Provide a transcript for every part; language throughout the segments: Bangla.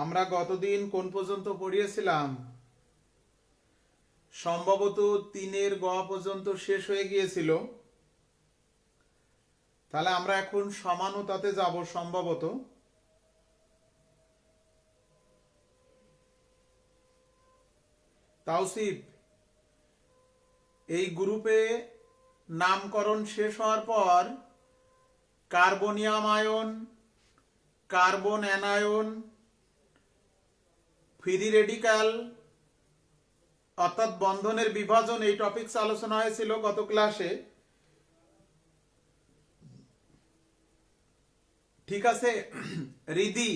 আমরা গতদিন কোন পর্যন্ত পড়িয়েছিলাম? সম্ভবত 3-এর গ পর্যন্ত শেষ হয়ে গিয়েছিল। তাহলে আমরা এখন সমানুতাতে যাব সম্ভবত। তাওসিফ, এই গ্রুপে নামকরণ শেষ হওয়ার পর carbonium ion, carbon anion, free radical অর্থাৎ বন্ধনের বিভাজন, এই টপিকস আলোচনা হয়েছিল গত ক্লাসে। ঠিক আছে রিদি,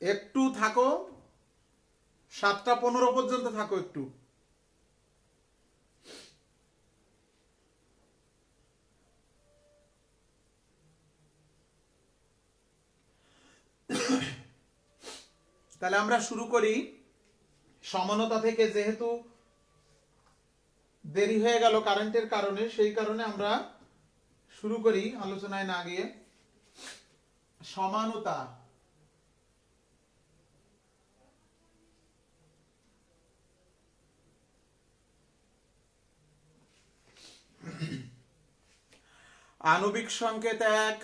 একটু থাকো, 7:15 পর্যন্ত থাকো একটু। তাহলে আমরা শুরু করি সমানতা থেকে। যেহেতু দেরি হয়ে গেল কারেন্টের কারণে, সেই কারণে আমরা শুরু করি আলোচনায় না গিয়ে। সমানতা, আণবিক সংকেত এক,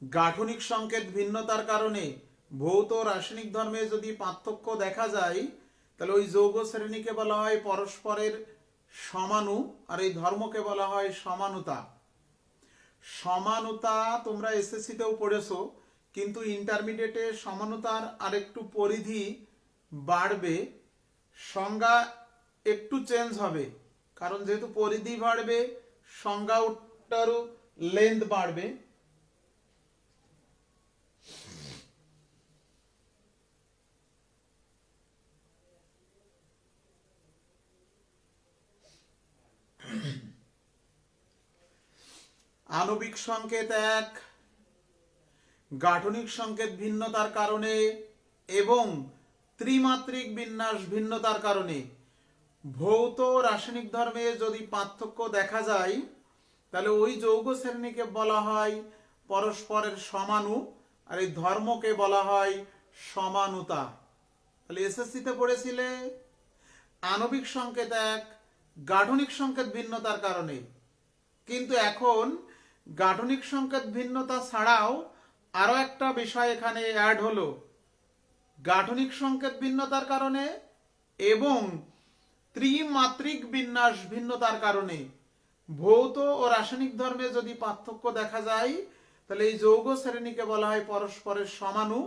গাঠনিক সংকেত ভিন্নতার কারণে ভৌত রাসায়নিক ধর্মে যদি পার্থক্য দেখা যায়, তাহলে ওই যৌগ শ্রেণীকে বলা হয় পরস্পরের সমাণু, আর এই ধর্মকে বলা হয় সমানুতা। সমানুতা তোমরা এসএসসিতেও পড়েছো, কিন্তু ইন্টারমিডিয়েটে সমানুতার আরেকটু পরিধি বাড়বে, সংজ্ঞা একটু চেঞ্জ হবে। কারণ যেহেতু পরিধি বাড়বে, সংজ্ঞাটারও লেন্থ বাড়বে। আণবিক সংকেত এক, গাঠনিক সংকেত ভিন্নতার কারণে এবং ত্রিমাত্রিক বিন্যাস ভিন্নতার কারণে ভৌত রাসায়নিক ধর্মে যদি পার্থক্য দেখা যায়, তাহলে ওই যৌগ শ্রেণীকে বলা হয় পরস্পরের সমাণু, আর এই ধর্মকে বলা হয় সমানুতা। তাহলে এসএসসিতে পড়েছিলে আণবিক সংকেত এক, গাঠনিক সংকেত ভিন্নতার কারণে। কিন্তু এখন গাঠনিক সংকেত ভিন্নতা ছাড়াও আরো একটা বিষয় এখানে অ্যাড হলো। গাঠনিক সংকেত ভিন্নতার কারণে এবং ত্রিমাত্রিক বিন্যাস ভিন্নতার কারণে ভৌত ও রাসায়নিক ধর্মে যদি পার্থক্য দেখা যায়, তাহলে এই যৌগ শ্রেণীকে বলা হয় পরস্পরের সমাণু,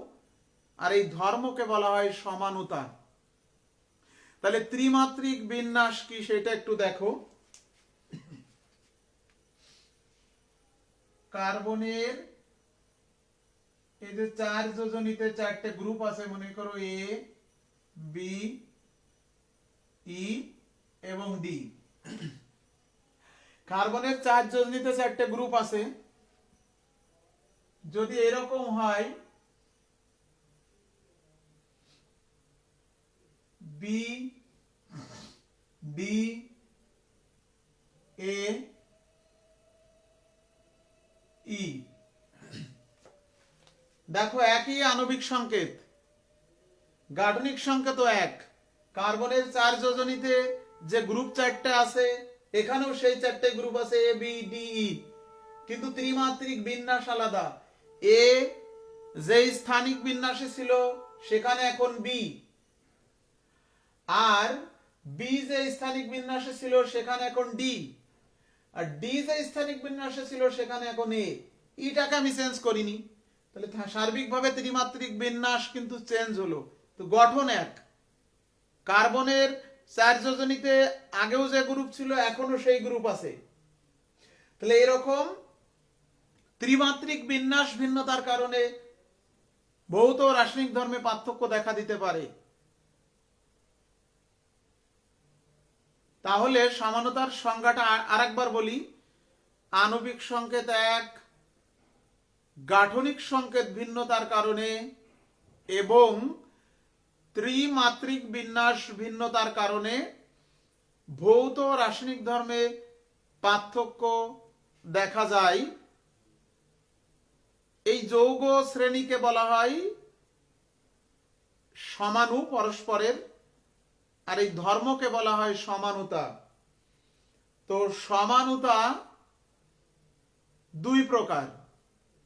আর এই ধর্মকে বলা হয় সমানুতা। তাহলে ত্রিমাত্রিক বিন্যাস কি সেটা একটু দেখো। কার্বনের এই যে 4 যোজনীতে 4টে গ্রুপ আছে, মনে করো এ, বি, ই এবং ডি। কার্বনের 4 যোজনীতে 4টে গ্রুপ আছে। যদি এরকম হয় বি, ডি, এ, ই, দেখো একই আণবিক সংকেত, গাঠনিক সংকেত এক। কার্বনের 4 যোজনীতে যে গ্রুপ 4টে আছে, এখানেও সেই 4টে গ্রুপ আছে এ, বি, ডি, ই, কিন্তু ত্রিমাত্রিক বিন্যাস আলাদা। এ যে স্থানিক বিন্যাসে ছিল সেখানে এখন বি, আর বি যে স্থানিক বিন্যাসে ছিল সেখানে এখন ডি, আর ডি যে স্থানিক বিন্যাসে ছিল সেখানে এখন এ। ইটাকে আমি চেঞ্জ করিনি, তাহলে সার্বিকভাবে ত্রিমাত্রিক বিন্যাস কিন্তু চেঞ্জ হলো। তো গঠন এক। কার্বনের 4 যোজনীতে আগেও যে গ্রুপ ছিল এখনো সেই গ্রুপ আছে। তাহলে এরকম ত্রিমাত্রিক বিন্যাস ভিন্নতার কারণে ভৌত রাসায়নিক ধর্মে পার্থক্য দেখা দিতে পারে। তাহলে সমানতার সংজ্ঞাটা আরেকবার বলি। আণবিক সংকেত এক, গাঠনিক সংকেত ভিন্নতার কারণে এবং ত্রিমাত্রিক বিন্যাস ভিন্নতার কারণে ভৌত রাসায়নিক ধর্মে পার্থক্য দেখা যায়। এই যৌগ শ্রেণীকে বলা হয় সমানু পরস্পরের, আর এই ধর্মকে বলা হয় সমানুতা। তো সমানুতা দুই প্রকার।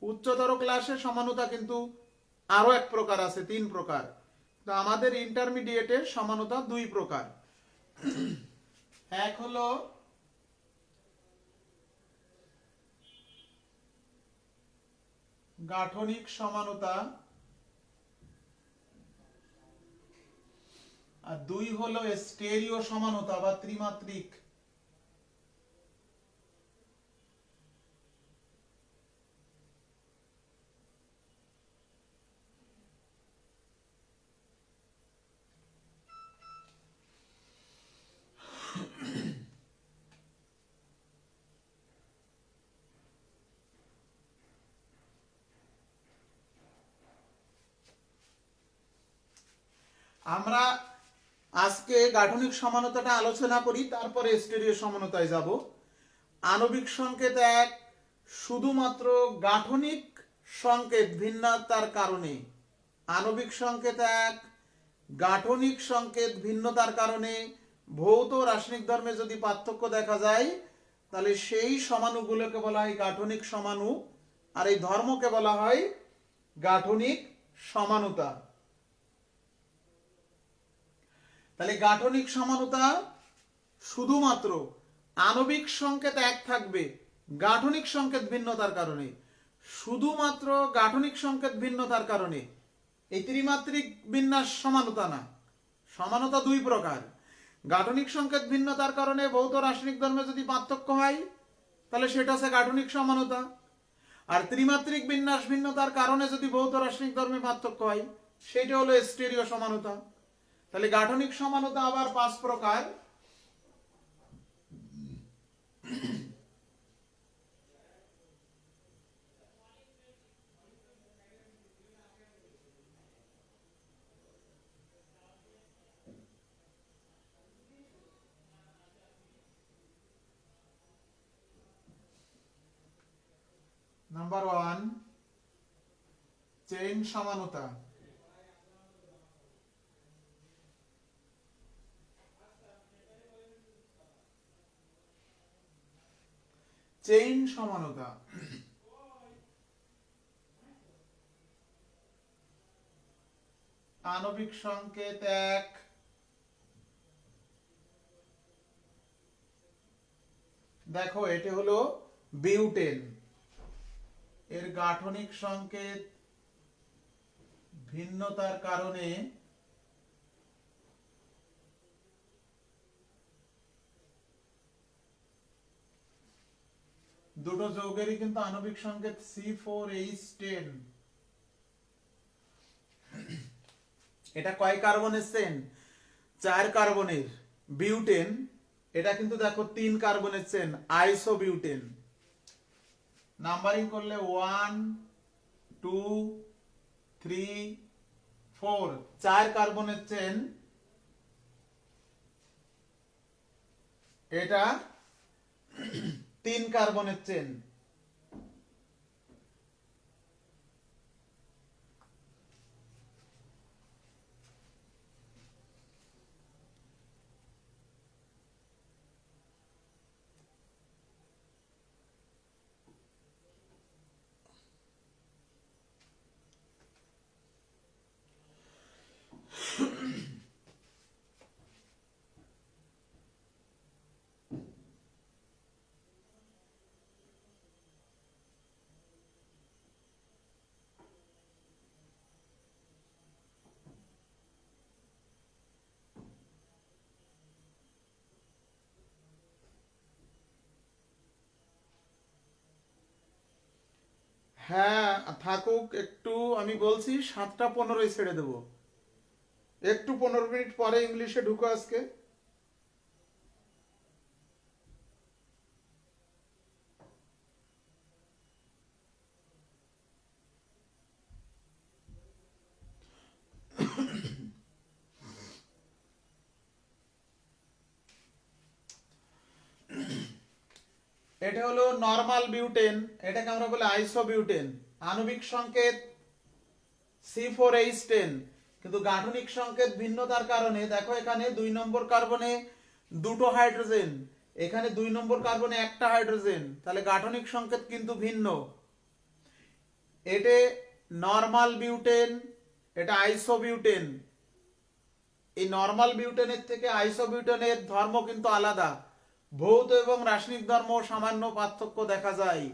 উচ্চতর ক্লাসে সমানুতা কিন্তু আরো এক প্রকার আছে, তিন প্রকার। তো আমাদের ইন্টারমিডিয়েটে সমানুতা দুই প্রকার। এক হলো গাঠনিক সমানুতা, আর দুই হলো স্টেরিও সমানুতা বা ত্রিমাত্রিক। আমরা আজকে গাঠনিক সমানুতাটা আলোচনা করি, তারপরে স্টেরিও সমানুতায় যাব। আণবিক সংকেত এক শুধুমাত্র গাঠনিক সংকেত ভিন্নতার কারণে, আণবিক সংকেত এক গাঠনিক সংকেত ভিন্নতার কারণে ভৌত রাসায়নিক ধর্মে যদি পার্থক্য দেখা যায়, তাহলে সেই সমাণুগুলোকে বলা হয় গাঠনিক সমাণু, আর এই ধর্মকে বলা হয় গাঠনিক সমানুতা। তাহলে গাঠনিক সমানুতা শুধুমাত্র আণবিক সংকেত এক থাকবে গাঠনিক সংকেত ভিন্নতার কারণে, শুধুমাত্র গাঠনিক সংকেত ভিন্নতার কারণে। এই ত্রিমাত্রিক বিন্যাস সমানুতা না, সমানুতা দুই প্রকার। গাঠনিক সংকেত ভিন্নতার কারণে ভৌত রাসায়নিক ধর্মে যদি পার্থক্য হয়, তাহলে সেটা হচ্ছে গাঠনিক সমানুতা। আর ত্রিমাত্রিক বিন্যাস ভিন্নতার কারণে যদি ভৌত রাসায়নিক ধর্মে পার্থক্য হয়, সেটা হলো স্টেরিও সমানুতা। তাহলে গাঠনিক সমানুতা আবার পাঁচ প্রকার। নাম্বার ওয়ান, চেইন সমানুতা। চেইন সমানুতা আণবিক সংকেত এক দেখো, এটি হলো বিউটেন, এর গাঠনিক সংকেত ভিন্নতার কারণে দুটো যৌগেরই কিন্তু আণবিক সংকেত C4H10। এটা কয় কার্বনের চেন? 4 কার্বনের বিউটেন। এটা কিন্তু দেখো 3 কার্বনের চেন আইসোবিউটেন। নাম্বারিং করলে 1 2 3 4, 4 কার্বনের চেন। এটা 3 কার্বনের চেন। হ্যাঁ থাকুক একটু, আমি বলছি 7টা 15 ছেড়ে দেবো, একটু 15 মিনিট পরে ইংলিশে ঢুকো আজকে। এটা হলো নরমাল বিউটেন, এটাকে আমরা বলি আইসোবিউটেন। আণবিক সংকেত C4H10, কিন্তু গাঠনিক সংকেত ভিন্নতার কারণে দেখো এখানে 2 নম্বর কার্বনে দুটো হাইড্রোজেন, এখানে 2 নম্বর কার্বনে একটা হাইড্রোজেন, তাহলে গাঠনিক সংকেত কিন্তু ভিন্ন। এটা নরমাল বিউটেন, এটা আইসোবিউটেন। এই নরমাল বিউটেনের থেকে আইসোবিউটেনের ধর্ম কিন্তু আলাদা, ভৌত এবং রাসায়নিক ধর্ম সামান্য পার্থক্য দেখা যায়।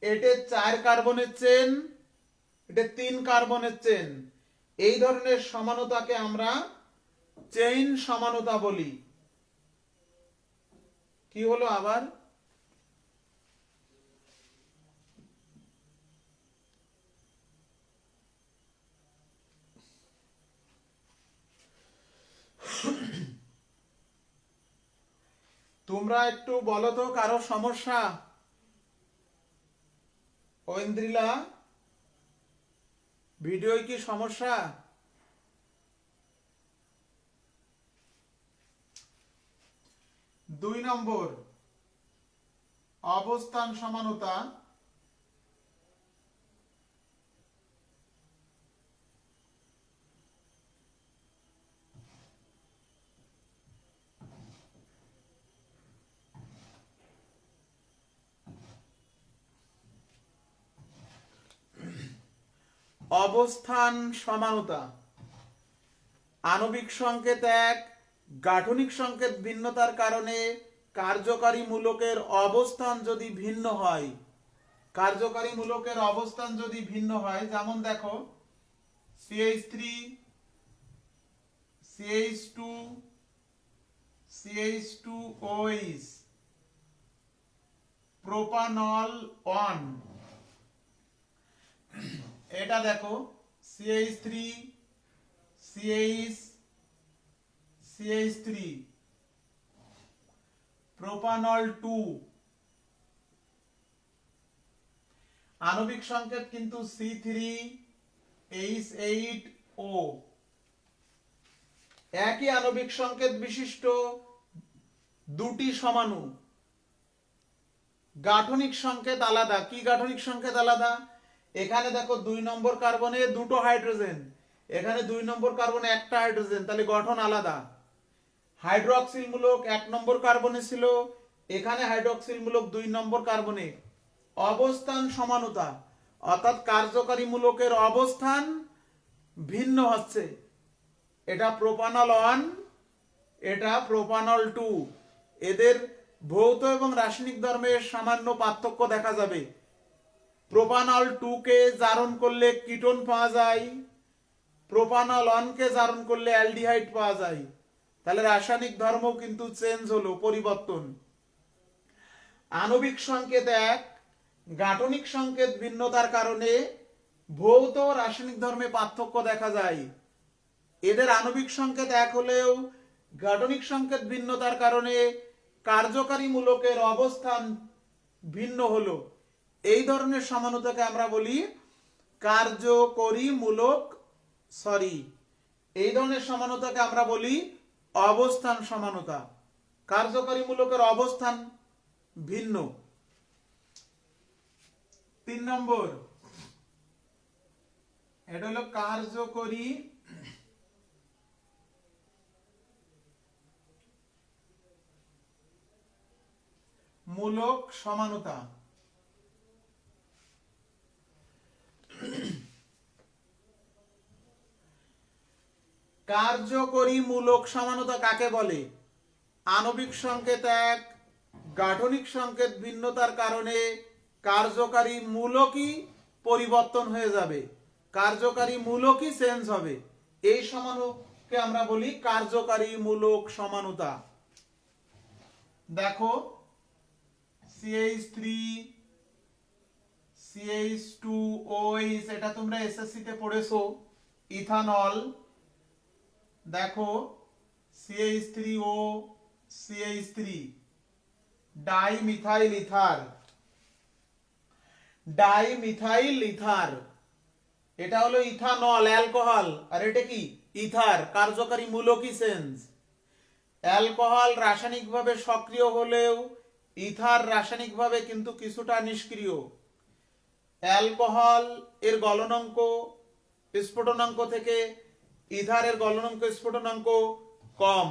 এটা 4 কার্বনের চেন, এটা 3 কার্বনের চেন। এই ধরনের সমানতাকে আমরা চেইন সমানতা বলি। কি হলো আবার? তোমরা একটু বলো তো, কারো সমস্যা? ঐন্দ্রিলা, ভিডিও কি সমস্যা? 2 নম্বর অবস্থান সমানতা। অবস্থান সমানতা, আণবিক সংকেত এক, গাঠনিক সংকেত ভিন্নতার কারণে কার্যকারী মূলকের অবস্থান যদি ভিন্ন হয়, কার্যকারী মূলকের অবস্থান যদি ভিন্ন হয়, যেমন দেখো CH3 CH2 CH2OH প্রোপানল 1, এটা দেখো CH3 CH3 প্রোপানল 2। আণবিক সংকেত কিন্তু C3H8O। একই আণবিক সংকেত বিশিষ্ট দুটি সমাণু, গাঠনিক সংকেত আলাদা। কি গাঠনিক সংকেত আলাদা? এখানে দেখো 2 নম্বর কার্বনে দুটো হাইড্রোজেন, এখানে 2 নম্বর কার্বনে একটা হাইড্রোজেন, তাহলে গঠন আলাদা। হাইড্রোক্সিল মূলক 1 নম্বর কার্বনে ছিল, এখানে হাইড্রোক্সিল মূলক 2 নম্বর কার্বনে। অবস্থান সমানতা, অর্থাৎ কার্যকারী মূলকের অবস্থান ভিন্ন হচ্ছে। এটা প্রোপানল 1, এটা প্রোপানল 2। এদের ভৌত এবং রাসায়নিক ধর্মের সামান্য পার্থক্য দেখা যাবে। প্রোপানল 2 কে জারণ করলে কিটোন পাওয়া যায়, প্রোপানল 1 কে জারণ করলে অ্যালডিহাইড পাওয়া যায়। তাহলে রাসায়নিক ধর্ম কিন্তু চেঞ্জ হলো, পরিবর্তন। আণবিক সংকেত এক, গাঠনিক সংকেত ভিন্নতার কারণে ভৌত রাসায়নিক ধর্মে পার্থক্য দেখা যায়। এদের আণবিক সংকেত এক হলেও গাঠনিক সংকেত ভিন্নতার কারণে কার্যকারী মূলকের অবস্থান ভিন্ন হলো। এই ধরনের সমানতাকে আমরা বলি কার্যকরী মূলক, এই ধরনের সমানতাকে আমরা বলি অবস্থান সমানতা। কার্যকারী মূলকের অবস্থান ভিন্ন। 3 নম্বর, এটা হলো কার্যকরী মূলক সমানতা। কার্যকরী মূলক সমানতা কাকে বলে? আণবিক সংকেত এক, গাঠনিক সংকেত ভিন্নতার কারণে কার্যকারী মূলকই পরিবর্তন হয়ে যাবে, কার্যকারী মূলকই চেঞ্জ হবে। এই সমানুকে আমরা বলি কার্যকারী মূলক সমানতা। দেখো CH3 CH2OH, এটা তোমরা এসএসসি তে পড়েছো, ইথানল। দেখো CH3O CH3 dimethyl ether, dimethyl ether. এটা হলো ইথানল, অ্যালকোহল, আর এটা কি ইথার। কার্যকারী মূলকই চেঞ্জ। অ্যালকোহল রাসায়নিকভাবে সক্রিয় হলেও ইথার রাসায়নিকভাবে কিন্তু কিছুটা নিষ্ক্রিয়। অ্যালকোহল এর গলনাঙ্ক স্ফুটনাঙ্ক থেকে ইথারের গলনাঙ্ক স্ফুটনাঙ্ক কম।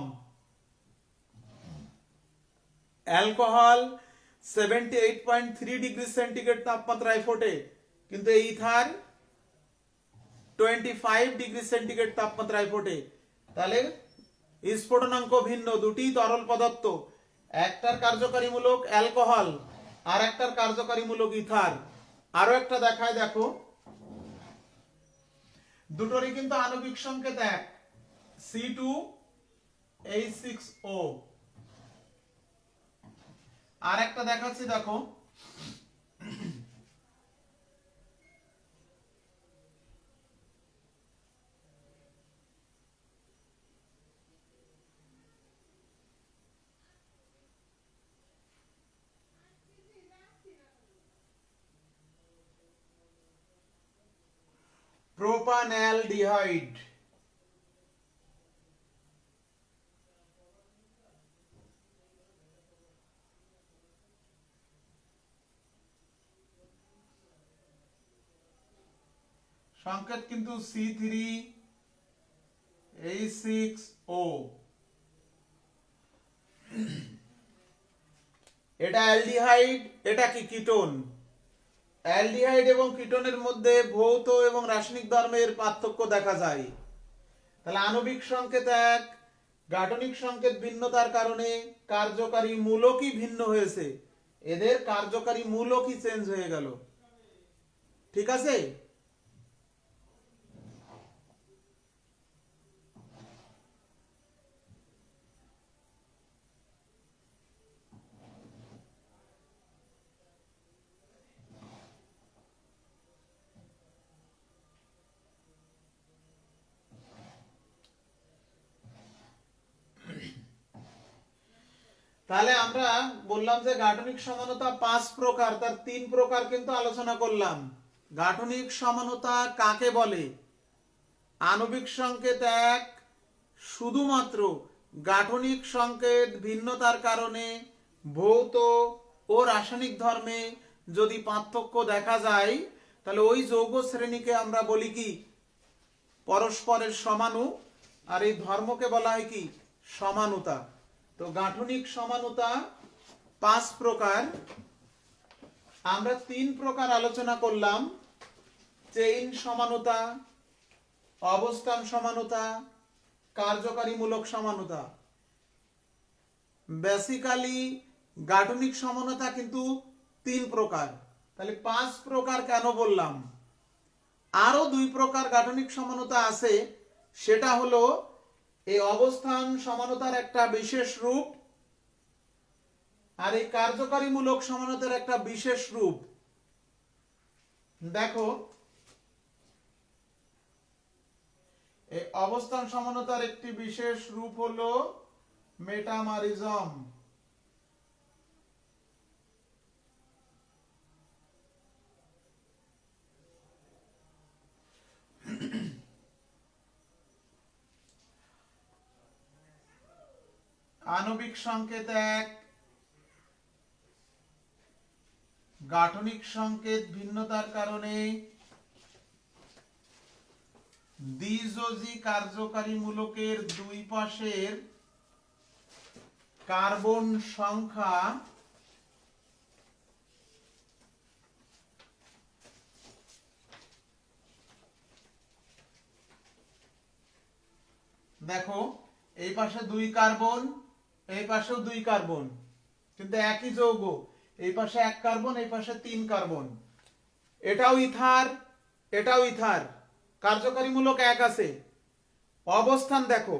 অ্যালকোহল 78.3 ডিগ্রি সেন্টিগ্রেড তাপমাত্রায় ফোটে, কিন্তু ইথার 25 ডিগ্রি সেন্টিগ্রেড তাপমাত্রায় ফোটে। তাহলে স্ফুটনাঙ্ক ভিন্ন, দুটি তরল পদার্থ, একটার কার্যকারীমূলক অ্যালকোহল আর একটার কার্যকারীমূলক ইথার। আরো একটা দেখায়, দেখো দুটোরই কিন্তু আণবিক সংকেত এক, C2H6O। আর একটা দেখাচ্ছি, দেখো প্রোপানঅ্যালডিহাইড। সংকেত কিন্তু C3H6O। এটা অ্যালডিহাইড, এটা কি কিটোন। অ্যালডিহাইড এবং কিটোনের মধ্যে ভৌত এবং রাসায়নিক ধর্মের পার্থক্য দেখা যায়। তাহলে আণবিক সংকেত এক, গাঠনিক সংকেত ভিন্নতার কারণে কার্যকারী মূলকই ভিন্ন হয়েছে, এদের কার্যকারী মূলকই চেঞ্জ হয়ে গেল। ঠিক আছে। তাহলে আমরা বললাম যে গাঠনিক সমানতা 5 প্রকার, তার 3 প্রকার কিন্তু আলোচনা করলাম। গাঠনিক সমানতা কাকে বলে? আণবিক সংকেত এক, শুধুমাত্র গাঠনিক সংকেত ভিন্নতার কারণে ভৌত ও রাসায়নিক ধর্মে যদি পার্থক্য দেখা যায়, তাহলে ওই যৌগ শ্রেণীকে আমরা বলি কি? পরস্পরের সমাণু। আর এই ধর্মকে বলা হয় কি? সমানুতা। তো গাঠনিক সমানুতা 5 প্রকার, আমরা 3 প্রকার আলোচনা করলাম। চেইন সমানুতা, অবস্থান সমানুতা, কার্যকারীমূলক সমানুতা। বেসিক্যালি গাঠনিক সমানুতা কিন্তু 3 প্রকার, তাহলে 5 প্রকার কেন বললাম? আরো 2 প্রকার গাঠনিক সমানুতা আছে, সেটা হলো এই অবস্থান সমানুতার একটা বিশেষ রূপ আর এই কার্যকারীমূলক সমানুতার একটা বিশেষ রূপ। দেখো এই অবস্থান সমানুতার একটি বিশেষ রূপ হলো মেটামারিজম। আণবিক সংকেত এক, গাঠনিক সংকেত ভিন্নতার কারণে দ্বিযোজী কার্যকারী মূলকের দুই পাশের কার্বন সংখ্যা দেখো এই পাশে 2 কার্বন, এই পাশেও 2 কার্বন, কিন্তু একই যৌগ। এই পাশে 1 কার্বন, এই পাশে 3 কার্বন। এটাও ইথার, এটাও ইথার, কার্যকারী মূলক এক আছে। অবস্থান দেখো,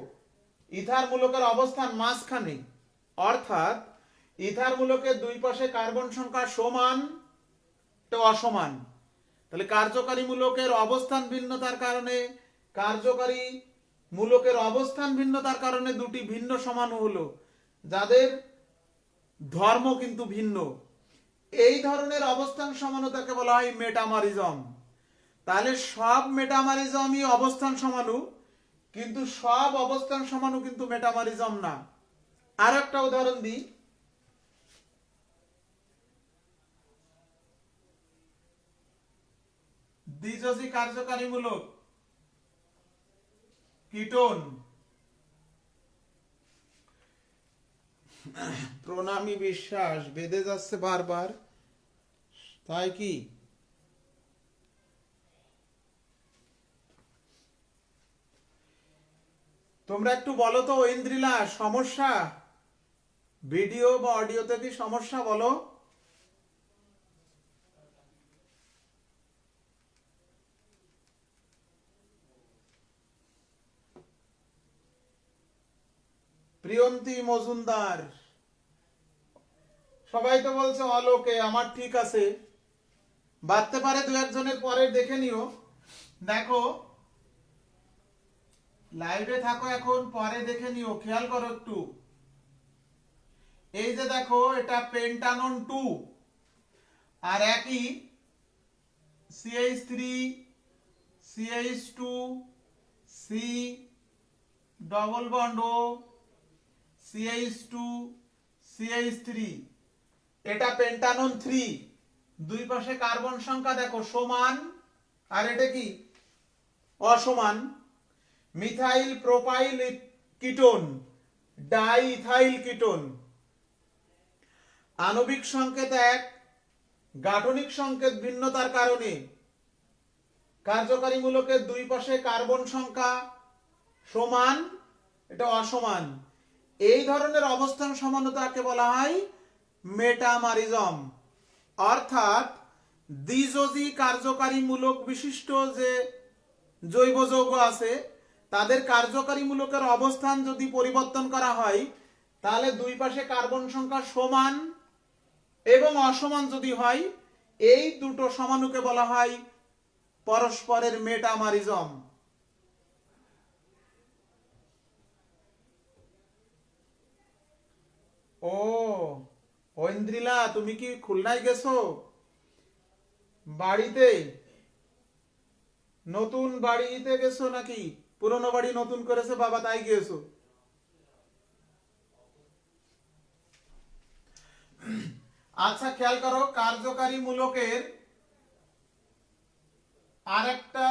ইথার মূলকের অবস্থান মাঝখানে, অর্থাৎ ইথার মূলকের দুই পাশে কার্বন সংখ্যা সমান তো অসমান। তাহলে কার্যকারী মূলকের অবস্থান ভিন্নতার কারণে, কার্যকারী মূলকের অবস্থান ভিন্নতার কারণে দুটি ভিন্ন সমাণু হলো, যাদের ধর্ম কিন্তু ভিন্ন। এই ধরনের অবস্থান সমানুতাকে বলা হয় মেটামারিজম। তাহলে সব মেটামারিজমই অবস্থান সমাণু, কিন্তু সব অবস্থান সমাণু কিন্তু মেটামারিজম না। আর একটা উদাহরণ দিই, দ্বিযোজী কার্যকারীমূলক কিটোন। প্রণামী বিশ্বাস বেঁধে যাচ্ছে বারবার, তাই কি? তোমরা একটু বলো তো ঐন্দ্রিলা, সমস্যা ভিডিও বা অডিওতে কি সমস্যা বলো? প্রিয়ন্তী মজুমদার সবাই তো বলছে অলোকে, আমার ঠিক আছে, বাড়তে পারে দু একজনের পরে, দেখে নিও। দেখো লাইভে থাকো এখন, পরে দেখে নিও, খেয়াল করো একটু। এই যে দেখো এটা পেন্টানন 2 আর একই CH3 CH2 C double bond O CH2 CH3, এটা পেন্টানন 3, দুই পাশে কার্বন সংখ্যা দেখো সমান, আর এটা কি অসমান। Methyl propyl ketone, diethyl ketone, আণবিক সংকেত এক, গাঠনিক সংকেত ভিন্নতার কারণে কার্যকারী মূলকের দুই পাশে কার্বন সংখ্যা সমান, এটা অসমান। এই ধরনের অবস্থান সমানতাকে বলা হয় মেটামারিজম। অর্থাৎ দ্বিযোজী কার্যকারী মূলক বিশিষ্ট যে জৈব যৌগ আছে তাদের কার্যকারী মূলকের অবস্থান যদি পরিবর্তন করা হয়, তাহলে দুই পাশে কার্বন সংখ্যা সমান এবং অসমান যদি হয়, এই দুটো সমাণুকে বলা হয় পরস্পরের মেটামারিজম। ও ঐন্দ্রিলা, তুমি কি খুলনায় গেছো? বাড়িতে নতুন বাড়িতে গেছো নাকি পুরনো বাড়ি নতুন করেছে বাবা তাই গিয়েছো? আচ্ছা খেয়াল করো, কার্যকারী মূলকের আরেকটা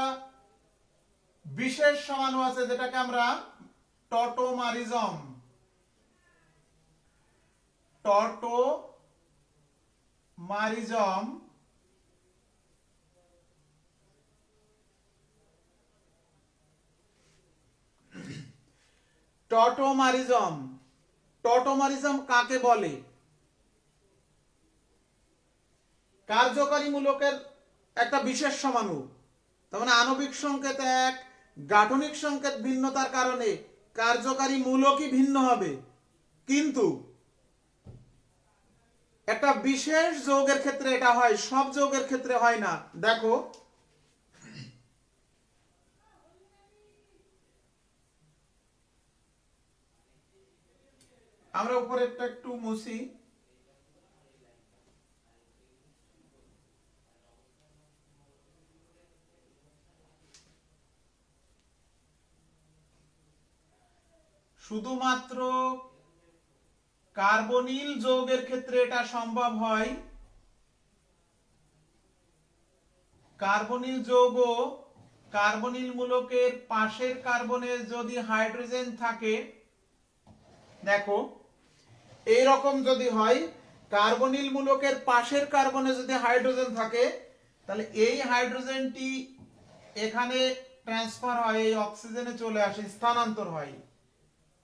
বিশেষ সমাণু আছে যেটাকে আমরা টটোমারিজম, টটোমারিজম টটোমারিজম টটোমারিজম কাকে বলে? কার্যকারী মূলকের একটা বিশেষ সমাণু, তার মানে আণবিক সংকেত এক, গাঠনিক সংকেত ভিন্নতার কারণে কার্যকারী মূলকই ভিন্ন হবে, কিন্তু একটা বিশেষ যৌগের ক্ষেত্রে এটা হয়, সব যৌগের ক্ষেত্রে হয় না। দেখো আমরা উপরেরটা একটু মুছি। শুধুমাত্র কার্বনিল যৌগের ক্ষেত্রে এটা সম্ভব হয়। কার্বনিল যৌগ, কার্বনিল মূলকের পাশের কার্বনে যদি হাইড্রোজেন থাকে, দেখো এই রকম যদি হয়, কার্বনিল মূলকের পাশের কার্বনে যদি হাইড্রোজেন থাকে, তাহলে এই হাইড্রোজেনটি এখানে ট্রান্সফার হয়, এই অক্সিজেনে চলে আসে, স্থানান্তর হয়।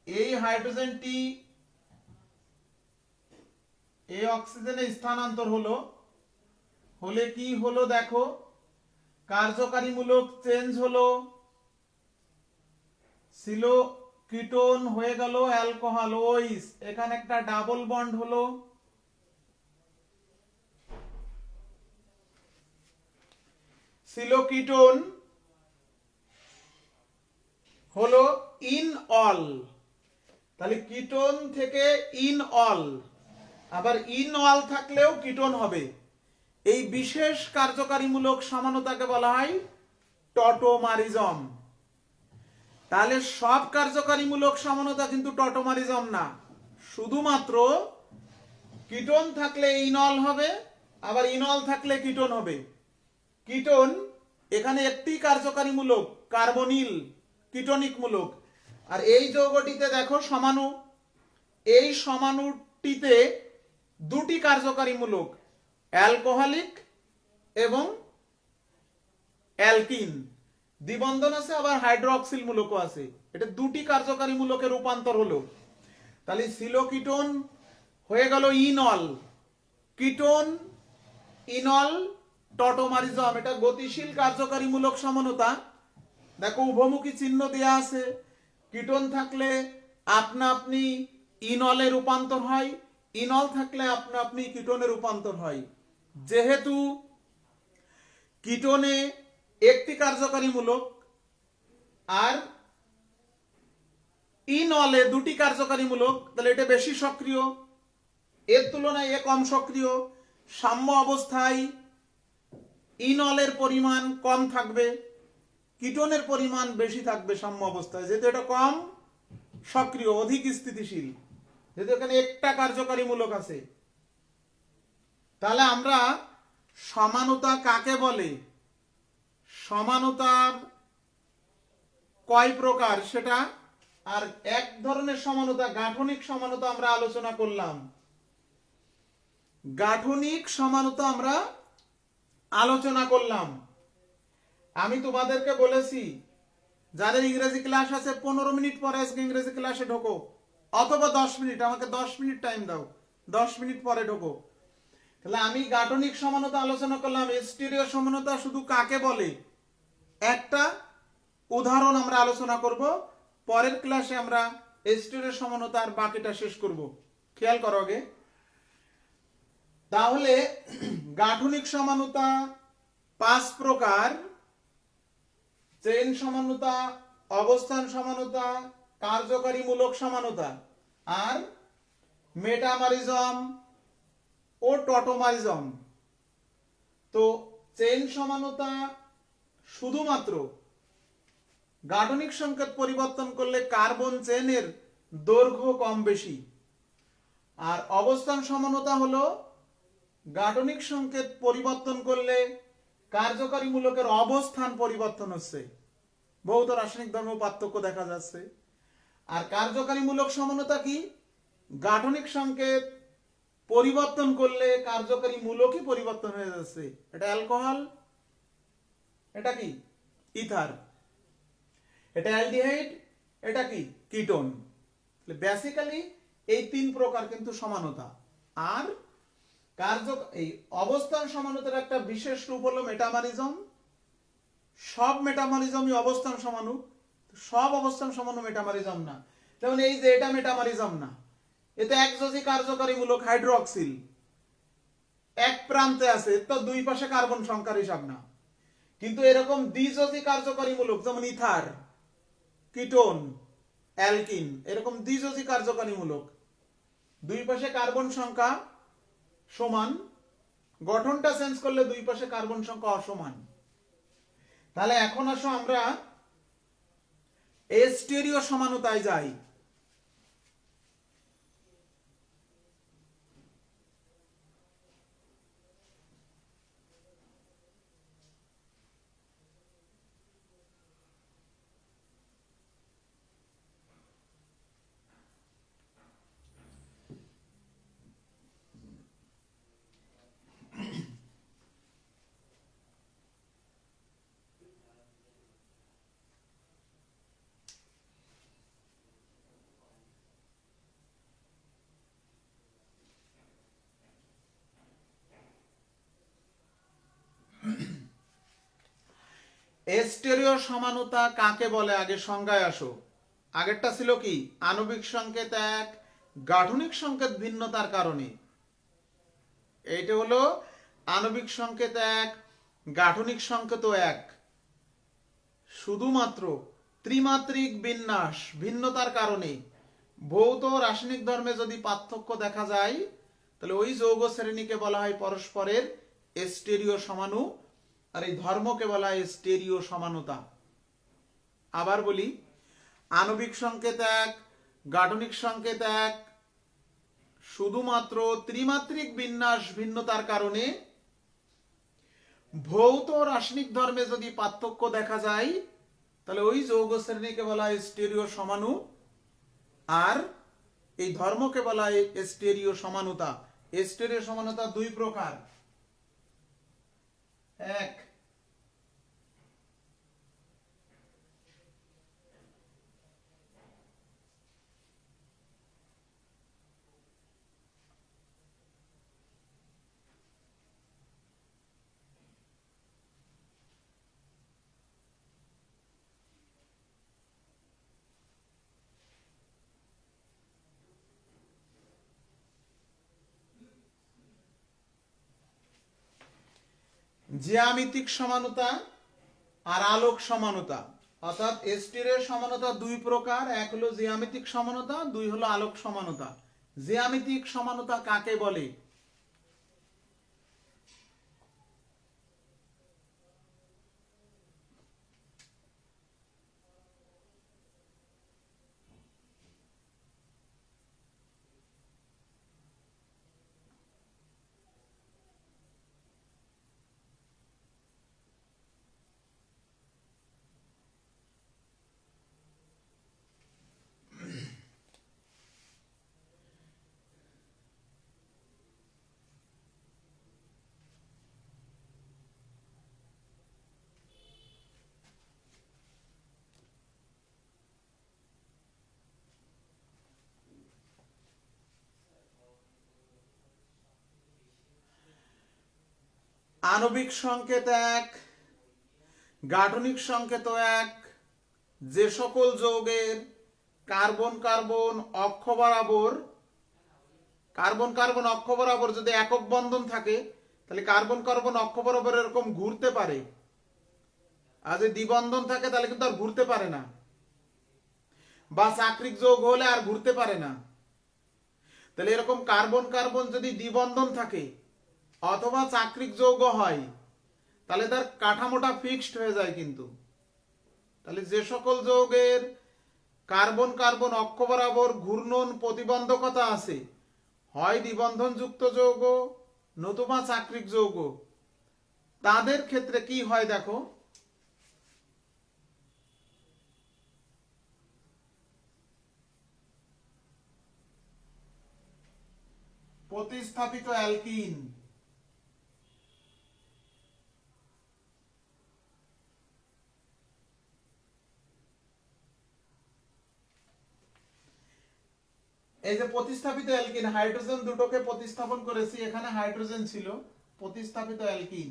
এই হাইড্রোজেনটি এই অক্সিজেনে স্থানান্তর হলো, হলে কি হলো দেখো, কার্যকারী মূলক চেঞ্জ হলো, ছিল কিটোন হয়ে গেল অ্যালকোহল ওইস, এখানে একটা ডাবল বন্ড হলো, ছিল কিটোন হলো ইন অল, তাহলে কিটোন থেকে ইন অল, আবার ইন অল থাকলেও কিটোন হবে। এই বিশেষ কার্যকারীমূলক সমানতাকে বলা হয় টটোমারিজম। তাহলে সব কার্যকারীমূলক সমানতা কিন্তু টটোমারিজম না, শুধুমাত্র কিটোন থাকলে ইনল হবে, আবার ইনল থাকলে কিটোন হবে। কিটোন এখানে একটি কার্যকারী মূলক কার্বনিল কিটোনিক মূলক, আর এই যৌগটিতে দেখো সমাণু, এই সমাণুটিতে দুটি কার্যকারী মূলক অ্যালকোহলিক এবং অ্যালকিন, দ্বিবন্ধন আছে, আবার হাইড্রোক্সিল মূলকও আছে। এটা দুটি কার্যকারী মূলকের রূপান্তর হলো। তাহলে সিলোকিটোন হয়ে গেল ইনল, কিটোন ইনল টটোমারিজম, এটা গতিশীল কার্যকারী মূলক সমানতা। দেখো উভমুখী চিহ্ন দেয়া আছে, কিটোন থাকলে আপনা আপনি ইনলে রূপান্তর হয়, ইনল থাকলে আপনা আপনি কিটোনে রূপান্তর হয়। যেহেতু কিটোনে একটি কার্যকারী মূলক আর ইনলে দুটি কার্যকারী মূলক, তাহলে এটা বেশি সক্রিয়, এর তুলনায় এ কম সক্রিয়। সাম্য অবস্থায় ইনলের পরিমাণ কম থাকবে, কিটোনের পরিমাণ বেশি থাকবে সাম্য অবস্থায়, যেহেতু এটা কম সক্রিয়, অধিক স্থিতিশীল, যেহেতু এখানে একটা কার্যকারী মূলক আছে। তাহলে আমরা সমানতা কাকে বলে, সমানতার কয় প্রকার সেটা, আর এক ধরনের সমানতা গাঠনিক সমানতা আমরা আলোচনা করলাম। গাঠনিক সমানতা আমরা আলোচনা করলাম। আমি তোমাদেরকে বলেছি যাদের ইংরেজি ক্লাস আছে 15 মিনিট পরে আজকে ইংরেজি ক্লাসে ঢোকো, অথবা 10 মিনিট, আমাকে 10 মিনিট টাইম দাও, 10 মিনিট পরে ঢোকো। তাহলে আমি গাঠনিক সমানতা আলোচনা করলাম। স্টিরিও সমানতা শুধু কাকে বলে একটা উদাহরণ আমরা আলোচনা করব, পরের ক্লাসে আমরা স্টিরিও সমানতা আর বাকিটা শেষ করব। খেয়াল করো আগে। তাহলে গাঠনিক সমানতা 5 প্রকার: চেইন সমানতা, অবস্থান সমানতা, কার্যকারী মূলক সমানতা, আর মেটামারিজম ও টটোমারিজম। তো চেইন সমানতা শুধুমাত্র গাঠনিক সংকেত পরিবর্তন করলে কার্বন চেইনের দৈর্ঘ্য কম বেশি, আর অবস্থান সমানতা হলো গাঠনিক সংকেত পরিবর্তন করলে কার্যকারী মূলকের অবস্থান পরিবর্তন হচ্ছে, ভৌত রাসায়নিক ধর্ম পার্থক্য দেখা যাচ্ছে। আর কার্যকারী মূলক সমানতা কি, গাঠনিক সংকেত পরিবর্তন করলে কার্যকারী মূলকই পরিবর্তন হয়ে যাচ্ছে। এটা অ্যালকোহল, এটা কি ইথার, এটা অ্যালডিহাইড, এটা কি কিটোন। বেসিক্যালি এই 3 প্রকার কিন্তু সমানতা। আর এই অবস্থান সমানতার একটা বিশেষ রূপ হলো মেটামারিজম। সব মেটামারিজমই অবস্থান সমানু, সব অবস্থান সমানু মেটামারিজম না। যেমন এই যে এটা মেটামারিজম না, এতে একযোজী কার্যকারী মূলক হাইড্রোক্সিল এক প্রান্তে আছে, তো দুই পাশে কার্বন সংখ্যার হিসাব না। কিন্তু এরকম দ্বিযোজী কার্যকারী মূলক যেমন ইথার, কিটোন, অ্যালকিন, এরকম দ্বিযোজী কার্যকারী মূলক দুই পাশে কার্বন সংখ্যা সমান, গঠনটা চেঞ্জ করলে দুই পাশে কার্বন সংখ্যা অসমান। তাহলে এখন আসো আমরা স্টিরিও সমানতায় যাই। স্টিরিও সমানতা কাকে বলে আগে সংজ্ঞায় আসো। আগেরটা ছিল কি, আণবিক সংকেত এক, গাঠনিক সংকেত ভিন্নতার কারণে। এইটা হলো আণবিক সংকেত এক, গাঠনিক সংকেত এক, শুধুমাত্র ত্রিমাত্রিক বিন্যাস ভিন্নতার কারণে ভৌত রাসায়নিক ধর্মে যদি পার্থক্য দেখা যায়, তাহলে ওই যৌগ শ্রেণীকে বলা হয় পরস্পরের স্টিরিও সমাণু, আর এই ধর্মকে বলা হয় স্টিরিও সমানতা। আবার বলি, আণবিক সংকেত এক, গাঠনিক সংকেত এক, শুধুমাত্র ত্রিমাত্রিক বিন্যাস ভিন্নতার কারণে ভৌত রাসায়নিক ধর্মে যদি পার্থক্য দেখা যায় তাহলে ওই যৌগ শ্রেণীকে বলা হয় স্টেরিও সমাণু, আর এই ধর্মকে বলা হয় স্টেরিও সমানুতা। স্টেরিও সমানুতা দুই প্রকার। এক, জ্যামিতিক সমানুতা আর আলোক সমানুতা। অর্থাৎ স্টেরিও সমানুতা দুই প্রকার, এক হলো জ্যামিতিক সমানুতা, দুই হলো আলোক সমানুতা। জ্যামিতিক সমানুতা কাকে বলে? আণবিক সংকেত এক, গাঠনিক সংকেত এক। যে সকল যৌগের কার্বন কার্বন অক্ষ বরাবর যদি একক বন্ধন থাকে তাহলে কার্বন কার্বন অক্ষ বরাবর এরকম ঘুরতে পারে, আর যদি দ্বিবন্ধন থাকে তাহলে কিন্তু আর ঘুরতে পারে না, বা চাক্রিক যৌগ হলে আর ঘুরতে পারে না। তাহলে এরকম কার্বন কার্বন যদি দ্বিবন্ধন থাকে অথবা চাক্রিক যৌগ হয় তাহলে তার কাঠামোটা ফিক্সড হয়ে যায় কিন্তু। তাহলে যে সকল যৌগের কার্বন কার্বন অক্ষ বরাবর ঘূর্ণন প্রতিবন্ধকতা আছে, হয় দ্বিবন্ধন যুক্ত যৌগ নতুবা চাক্রিক যৌগ, তাদের ক্ষেত্রে কি হয় দেখো। প্রতিস্থাপিত অ্যালকিন, এই যে প্রতিস্থাপিত অ্যালকিন, হাইড্রোজেন দুটোকে প্রতিস্থাপন করেছি, এখানে হাইড্রোজেন ছিল, প্রতিস্থাপিত অ্যালকিন।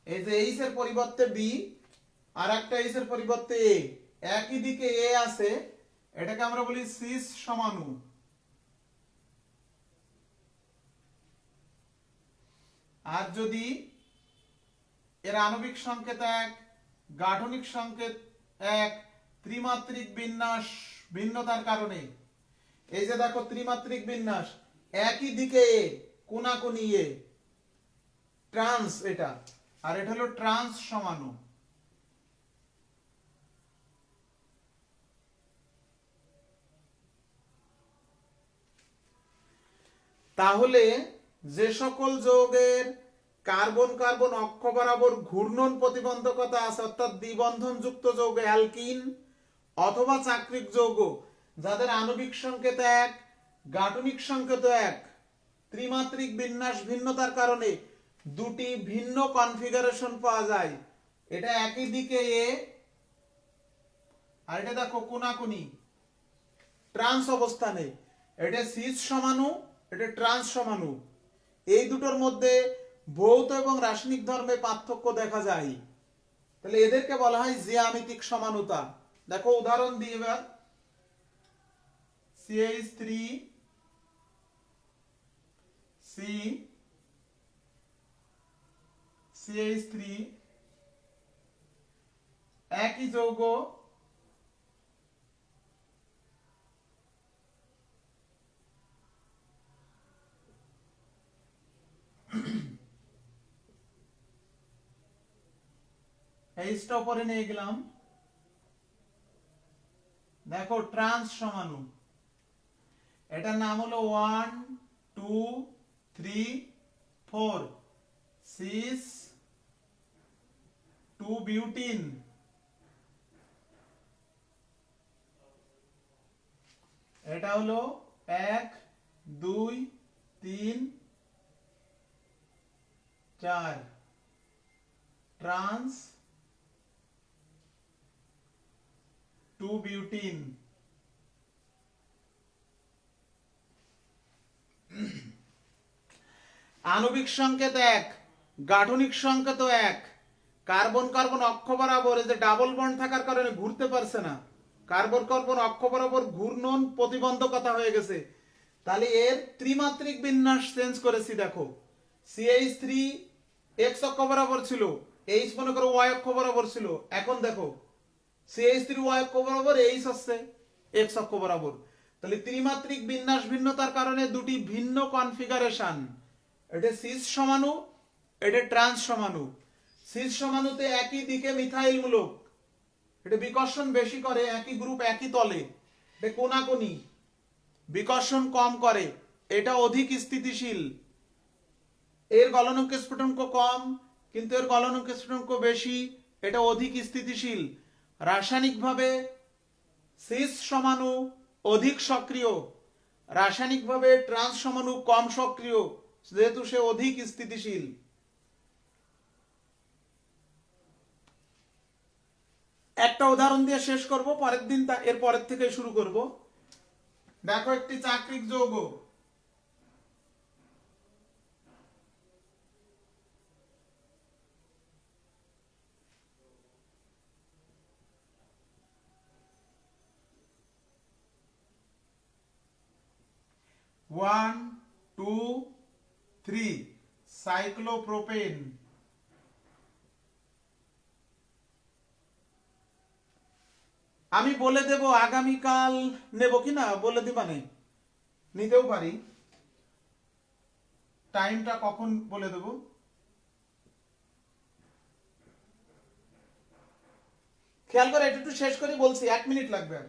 এই যে এইচ এর পরিবর্তে বি আর একটা এইচ এর পরিবর্তে এ, একই দিকে এ আছে, এটাকে আমরা বলি সিস সমাণু। আর যদি এর আণবিক সংকেত এক, গাঠনিক সংকেত এক, ত্রিমাত্রিক বিন্যাস ভিন্নতার কারণে, এই যে দেখো ত্রিমাত্রিক বিন্যাস, একই দিকে এ, কোনাকুনি এ, ট্রান্স এটা, আর এটা হলো ট্রান্স সমাণু। তাহলে যে সকল যৌগের কার্বন কার্বন অক্ষ বরাবর ঘূর্ণন প্রতিবন্ধকতা আছে, অর্থাৎ দ্বিবন্ধন যুক্ত যৌগ অ্যালকিন অথবা চাক্রিক যৌগ, যাদের আণবিক সংকেত এক, গাঠনিক সংকেত এক, ত্রিমাত্রিক বিন্যাস ভিন্নতার কারণে দুটি ভিন্ন কনফিগারেশন পাওয়া যায়, এটা একই দিকে এ আর এটা দেখো কোনাকুনি ট্রান্স অবস্থানে, এটা সিস সমাণু, এটা ট্রান্স সমাণু, এই দুটোর মধ্যে ভৌত এবং রাসায়নিক ধর্মে পার্থক্য দেখা যায়, তাহলে এদেরকে বলা হয় জ্যামিতিক সমানুতা। দেখো উদাহরণ দিই এবার, CH3 C CH3 একই যৌগ, এইচটা উপরে নিয়ে গেলাম, দেখো ট্রান্স সমাণু, এটার নাম হলো 1 2 3 4 সিস 2 বিউটিন, এটা হলো 1 2 3 4 ট্রান্স 2 বিউটিন। আণবিক সংকেত এক, গাঠনিক সংকেত এক। কার্বন কার্বন অক্ষ বরাবর এই যে ডাবল বন্ড থাকার কারণে ঘুরতে পারছে না, কার্বন কার্বন অক্ষ বরাবর ঘূর্ণন প্রতিবন্ধকতা হয়ে গেছে। তাহলে এর ত্রিমাত্রিক বিন্যাস চেঞ্জ করেছি। দেখো CH3 এক্স অক্ষ বরাবর ছিল, এইচ মনে করো ওয়াই অক্ষ বরাবর ছিল। এখন দেখো CH3 ওয়াই অক্ষ বরাবর, এইচ হচ্ছে এক্স অক্ষ বরাবর। তাহলে ত্রিমাত্রিক বিন্যাস ভিন্নতার কারণে দুটি ভিন্ন কনফিগারেশন। এটা সিস সমাণু, এটা ট্রান্স সমাণু। সিস সমাণুতে একই দিকে মিথাইল মূলক, এটা বিকর্ষণ বেশি করে, একই গ্রুপ একই তলে, এটা কোনাকুনি বিকর্ষণ কম করে, এটা অধিক স্থিতিশীল। এর গলনাঙ্ক স্ফুটনাঙ্ক কম কিন্তু এর গলনাঙ্ক স্ফুটনাঙ্ক বেশি, এটা অধিক স্থিতিশীল। রাসায়নিকভাবে সিস সমাণু অধিক সক্রিয়, রাসায়নিকভাবে ট্রান্স সমাণু কম সক্রিয়, যেহেতু সে অধিক স্থিতিশীল। একটা উদাহরণ দিয়ে শেষ করব, পরের দিন এর পরের থেকে শুরু করব। দেখো একটি চাকরিক যৌগ, ওয়ান টু থ্রি সাইক্লোপ্রোপেন। আমি বলে দেব আগামীকাল নেব কিনা, বলে দিবা নেই, নিতেও পারি, টাইমটা কখন বলে দেব। খেয়াল করে এটা একটু শেষ করে বলছি, 1 মিনিট লাগবে আর।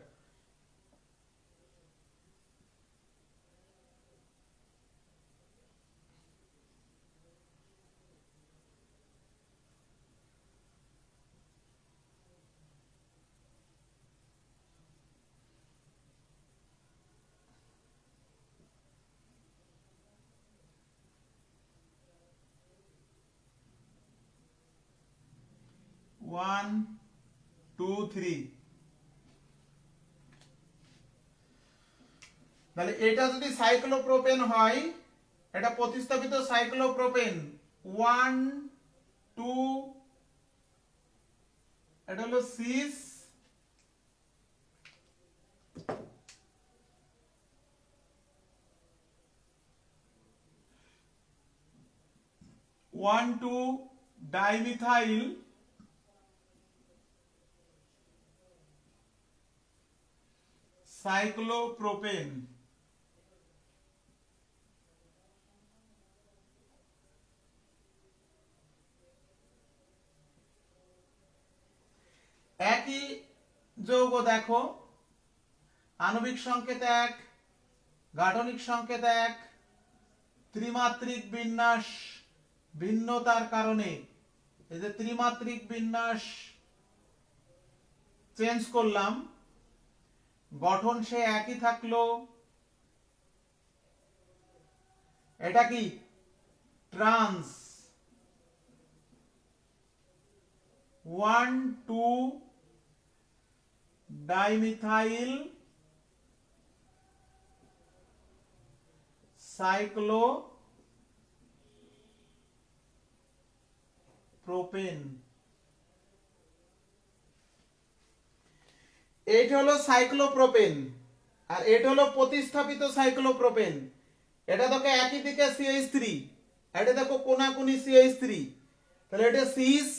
One two three. তাহলে এটা যদি সাইক্লোপ্রোপেন হয়, এটা প্রতিস্থাপিত সাইক্লোপ্রোপেন 1 2, এটা হলো সিস 1 2 ডাইমিথাইল সাইক্লোপ্রোপেন। একই যৌগ দেখো, আণবিক সংকেত এক, গাঠনিক সংকেত এক, ত্রিমাত্রিক বিন্যাস ভিন্নতার কারণে এই যে ত্রিমাত্রিক বিন্যাস চেঞ্জ করলাম, গঠন সে একই থাকলো। এটা কি ট্রান্স 1 2 ডাইমিথাইল সাইক্লোপ্রোপেন। এটা হলো সাইক্লোপ্রোপেন আর এটা হলো প্রতিস্থাপিত সাইক্লোপ্রোপেন। এটা দেখো একই দিকে CH3, এটা দেখো কোনাকুনি CH3, তাহলে এটা সিস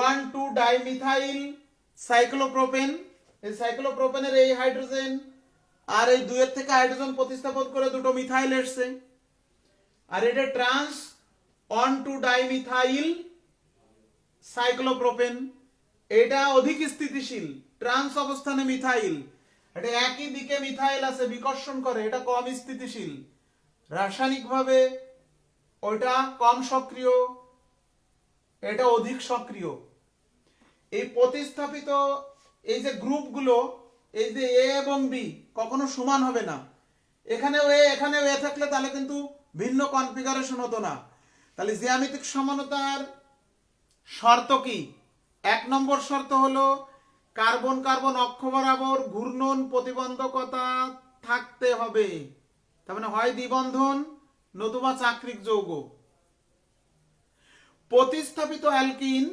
1 2 ডাইমিথাইল সাইক্লোপ্রোপেন। এই সাইক্লোপ্রোপেনের এই হাইড্রোজেন আর এই দুইয়ের থেকে হাইড্রোজেন প্রতিস্থাপন করে দুটো মিথাইল এসছে। আর এটা ট্রান্স 1 2 ডাইমিথাইল সাইক্লোপ্রোপেন, এটা অধিক স্থিতিশীল, ট্রান্স অবস্থানে মিথাইল, এটা একই দিকে মিথাইল আছে, বিকর্ষণ করে, এটা কম স্থিতিশীল। রাসায়নিকভাবে ওটা কম সক্রিয়, এটা অধিক সক্রিয়। এই প্রতিস্থাপিত এই যে গ্রুপগুলো, এই যে এ এবং বি কখনো সমান হবে না। এখানেও এ থাকলে তাহলে কিন্তু ভিন্ন কনফিগারেশন হতো না। তাহলে জ্যামিতিক সমানতার শর্ত কি? 1 নম্বর শর্ত হলো কার্বন কার্বন অক্ষ বরাবর ঘূর্ণন প্রতিবন্ধকতা থাকতে হবে। তার মানে হয় দ্বিবন্ধন নতুবা চাক্রিক যৌগ। প্রতিস্থাপিত অ্যালকিন,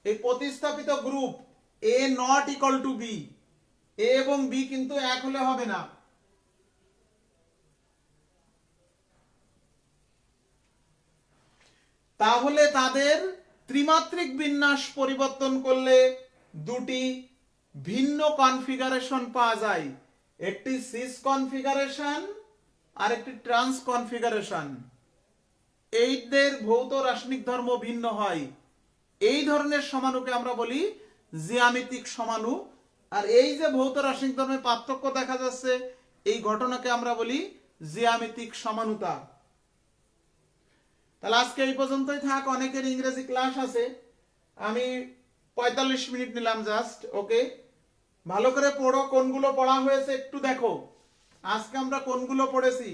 এই প্রতিস্থাপিত group A not equal to B, A এবং বি কিন্তু এক হলে হবে না। তাহলে তাদের ত্রিমাত্রিক বিন্যাস পরিবর্তন করলে দুটি ভিন্ন কনফিগারেশন পাওয়া যায়, একটি সিস কনফিগারেশন আর একটি ট্রান্স কনফিগারেশন। এইদের ভৌত রাসায়নিক ধর্ম ভিন্ন হয়। এই ধরনের সমাণুকে আমরা বলি জ্যামিতিক সমাণু। আর এই যে ভৌত রাসায়নিক ধর্মের পার্থক্য দেখা যাচ্ছে, এই ঘটনাকে আমরা বলি জ্যামিতিক সমানুতা। তাহলে আজকে এই পর্যন্তই থাক। অনেকের ইংরেজি ক্লাস আছে, আমি 45 মিনিট নিলাম জাস্ট। ওকে, ভালো করে পড়ো, কোনগুলো পড়া হয়েছে একটু দেখো। আজকে আমরা কোনগুলো পড়েছি।